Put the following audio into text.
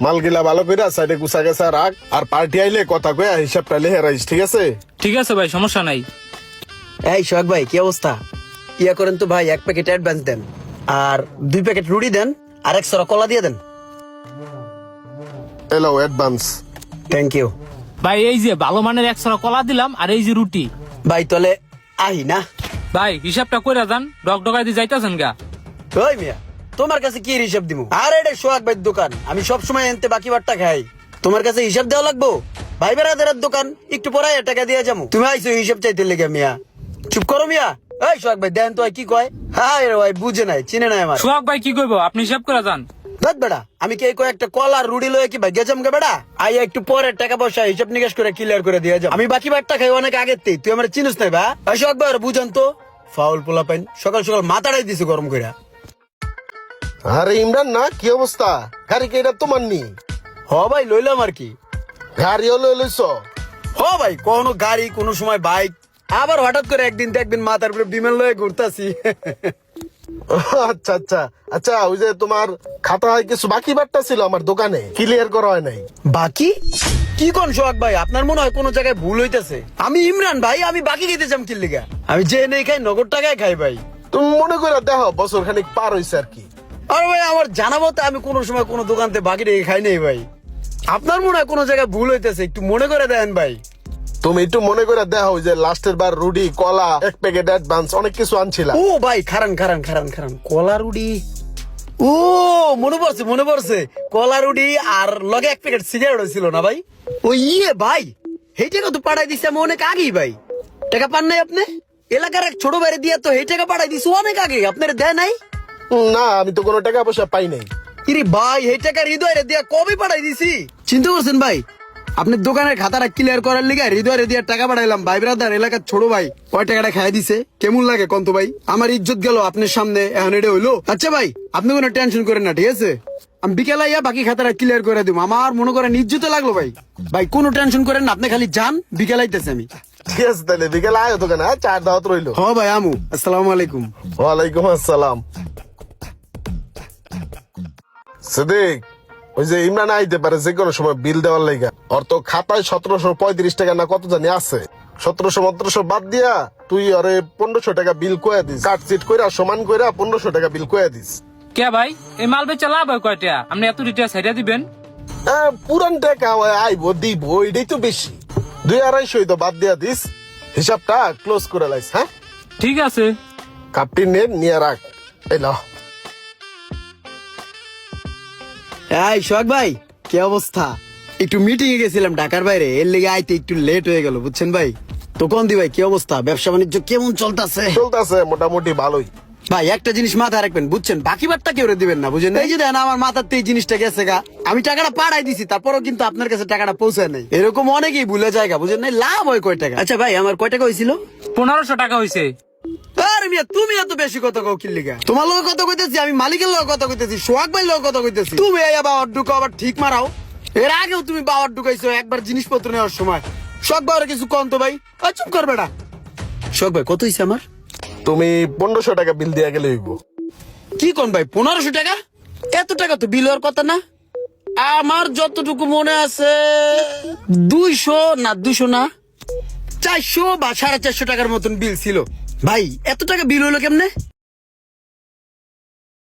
মালগিলা ভালো করে সাইডে গুছা গেছা রাখ, আর পার্টি আইলে কথা কয়ে হিসাবটা লেহে রাখিস, ঠিক আছে? ঠিক আছে ভাই, সমস্যা নাই। এই সোহাগ ভাই, কি অবস্থা? ইয়া করেন তো ভাই, 1 প্যাকেট অ্যাডভান্স দেন, আর 2 প্যাকেট রুটি দেন, আর 1 সরা কলা দিয়ে দেন। এলো অ্যাডভান্স। থ্যাংক ইউ ভাই এই যে ভালো মানের 100 কলা দিলাম, আর এই যে রুটি। ভাই। তাহলে আহি না ভাই হিসাবটা কইরা যান, ডকডকাই দিয়ে যাইতাছেন গা। ওই মিয়া, তোমার কাছে কি হিসাব দিমু? আর এটা সোহাগ ভাইয়ের দোকান, আমি সব সময় এনতে বাকি বাট্টা খাই। তোমার কাছে হিসাব দেওয়া লাগবো? ভাই বেড়াদের দোকান, একটু পরে টাকা দিয়ে যাবো। তুমি আইসো হিসাব চাইতে লেগে মিয়া। চুপ করো মিয়া। এই সোহাগ ভাই দেন তো কি কয়। হ্যাঁ রে ভাই, বুঝে নাই, চিনে নাই আমার। সোহাগ ভাই কি কইবো, আপনি হিসাব করে যান। দেখ বেড়া, আমি কি কয়েকটা কল আর রুডি লয়ে কি ভাই গেছাম গে বেড়া? আই একটু পরে টাকা পয়সা হিসাব নিকাশ করে ক্লিয়ার করে দিয়ে যাবো। আমি বাকি বাট্টা খাই অনেক আগের তেই, তুই আমার চিনিস নাই বা? সোহাগ ভাই বুঝান তো, ফাউল পোলা পাইন, সকাল সকাল মাথাটাই দিছে গরম করে। আরে ইমরান না, কি অবস্থা? গাড়ি কে এটা তোমার নি? হ ভাই লইলাম আর কি। গাড়িও লইছ? হ ভাই, কোনো গাড়ি, কোনো সময় বাইক, আবার হঠাৎ করে একদিন দেখবেন মাথার উপরে বিমান লয়ে ঘুরতাছি। আচ্ছা আচ্ছা আচ্ছা, ওই যে তোমার খাতায় কিছু বাকি বাট্টা ছিল আমার দোকানে, ক্লিয়ার করা হয় নাই। বাকি কি কোন সোহাগ ভাই? আপনার মনে হয় কোনো জায়গায় ভুল হইতেছে। আমি ইমরান ভাই, আমি বাকি খেতে চাম কি লিগা? আমি যে নেই খাই, নগদ টাকায় খাই ভাই। তুমি মনে করে দেখো, বছর খানিক পার হইছে আর কি। আর ভাই আমার জানাবো তো, আমি কোনো সময় কোনো দোকানতে বাকি রেখে খাই নাই ভাই। আপনার মনে হয় কোনো জায়গায় ভুল হইতেছে, একটু মনে করে দেন ভাই। তুমি একটু মনে করে দেখো, যে লাস্টের বার রুডি, কলা, 1 প্যাকেট অ্যাডভান্স, অনেক কিছু আনছিলাম। ও ভাই খারান খারান খারান খারান, কলা রুডি। ও মনে পড়ছে মনে পড়ছে, কলা রুডি আর লগে 1 প্যাকেট সিগারেট ছিল না ভাই? ও ইয়ে ভাই, এই টাকা তো পাঠাই দিছে আমি অনেক আগেই ভাই। টাকা পান নাই আপনি? এলাকার এক ছোট বাইরে দিয়ে তো এই টাকা পাঠাই দিছি অনেক আগে, আপনার দেয় নাই? না, আমি তো কোনো টাকা পয়সা পাই নাই। ইরে ভাই, এই টাকা হৃদয় দিয়া কবে পাঠাই দিছি? চিন্তা করছেন ভাই? আপনার দোকানের খাতাটা ক্লিয়ার করার লিগে হৃদয় দিয়ে টাকা পাঠাইলাম। ভাই ব্রাদার, এলাকার ছোট ভাই ওই টাকাটা খাই দিছে। কেমন লাগে কন্ত ভাই? আমার ইজ্জত গেল আপনার সামনে, এখন এটা হইলো? আচ্ছা ভাই, আপনি কোনো টেনশন করেন না, ঠিক আছে? আমি বিকেলে আইয়া বাকি খাতাটা ক্লিয়ার করে দিব। আমার মনে করেন ইজ্জতে লাগলো ভাই। ভাই কোনো টেনশন করেন না, আপনি খালি যান, বিকেলে আইতেছে আমি। ঠিক আছে, তাহলে বিকেলে আয় দোকানে, চার দাওয়াত রইলো। হ ভাই আমু, আসসালামু আলাইকুম। ওয়ালাইকুম আসসালাম। সিদ্দিক, ওই যে ইমরান আইতে পারে যে কোনো সময় বিল দেওয়ার লাইগা। ওর তো খাতায় 1735 টাকা না কত জানি আছে। 1700 বাদ দিয়া তুই আরে 1500 টাকা বিল কয়ে দিস। কাটচিট কইরা সমান কইরা 1500 টাকা বিল কয়ে দিস। কে ভাই, এই মাল বেচা লাভ হয় কয়টা? আপনি এত রিটা সাইডা দিবেন? পুরান টাকা আইবো দিব, এটাই তো বেশি। 200-250 তো বাদ দিয়া দিস, হিসাবটা ক্লোজ করে লাইস। হ্যাঁ ঠিক আছে। কাপটি নিয়ে রাখ। এলো এই সোহাগ ভাই, কি অবস্থা? একটু মিটিং এ গেছিলাম ঢাকার বাইরে, এর লেগে আইতে একটু লেট হয়ে গেল, বুঝছেন ভাই? তো কোন দি ভাই, কি অবস্থা? ব্যবসা বাণিজ্য কেমন চলতেছে? চলতেছে মোটামুটি ভালোই। ভাই একটা জিনিস মাথায় রাখবেন, বুঝছেন? বাকি বারটা কেউ দিবেন না, বুঝেন? এই যে দেন আমার মাথাতে এই জিনিসটা গেছে গা, আমি টাকাটা পাঠাই দিছি, তারপরও কিন্তু আপনার কাছে টাকাটা পৌঁছায় নাই। এরকম অনেকেই ভুলে জায়গা, বুঝেন নাই? লাভ হয় কয় টাকা? আচ্ছা ভাই, আমার কয় টাকা হয়েছিল? 1500 টাকা হয়েছে। আরে মিয়া, তুমি এত বেশি কথা কও কি লিগা? তোমার লগে কথা কইতেছি, আমি মালিকের লগে কথা কইতেছি, সোহাগ ভাই লগে কথা কইতেছি। তুমি এই বাবার ঢুকো আবার ঠিক মারাও। এর আগেও তুমি বাবার ঢুকাইছো একবার জিনিসপত্র নেওয়ার সময়। সোহাগ ভাই কিছু কম তো ভাই। চুপ কর বেটা। সোহাগ ভাই কত হইছে আমার? তুমি 1500 টাকা বিল দিয়া গেলে হইব। কি কোন ভাই, 1500 টাকা? এত টাকা তো বিল হওয়ার কথা না। আমার যতটুকু মনে আছে 200 না 400 বা 450 টাকার মতন বিল ছিল। ভাই এত টাকা বিল হলো কেমনে?